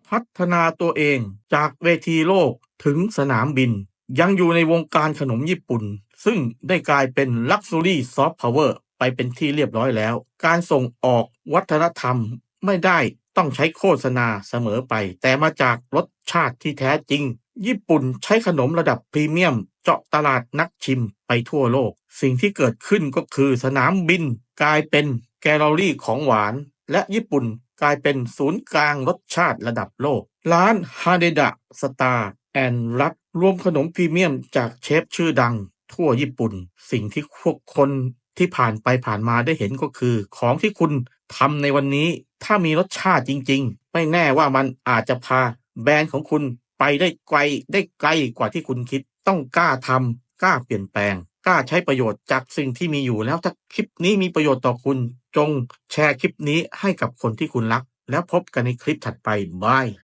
พัฒนาตัวเองจากเวทีโลกถึงสนามบินยังอยู่ในวงการขนมญี่ปุ่นซึ่งได้กลายเป็น Luxury Soft Power ไปเป็นที่เรียบร้อยแล้วการส่งออกวัฒนธรรมไม่ได้ต้องใช้โฆษณาเสมอไปแต่มาจากรสชาติที่แท้จริงญี่ปุ่นใช้ขนมระดับพรีเมียมเจาะตลาดนักชิมไปทั่วโลกสิ่งที่เกิดขึ้นก็คือสนามบินกลายเป็นแกลเลอรี่ของหวานและญี่ปุ่นกลายเป็นศูนย์กลางรสชาติระดับโลกร้านฮาเดดะสตาร์แอนด์รักรวมขนมพรีเมียมจากเชฟชื่อดังทั่วญี่ปุ่นสิ่งที่พวกคนที่ผ่านไปผ่านมาได้เห็นก็คือของที่คุณทำในวันนี้ถ้ามีรสชาติจริงๆไม่แน่ว่ามันอาจจะพาแบรนด์ของคุณไปได้ไกลกว่าที่คุณคิดต้องกล้าทำกล้าเปลี่ยนแปลงกล้าใช้ประโยชน์จากสิ่งที่มีอยู่แล้วถ้าคลิปนี้มีประโยชน์ต่อคุณจงแชร์คลิปนี้ให้กับคนที่คุณรักแล้วพบกันในคลิปถัดไปบาย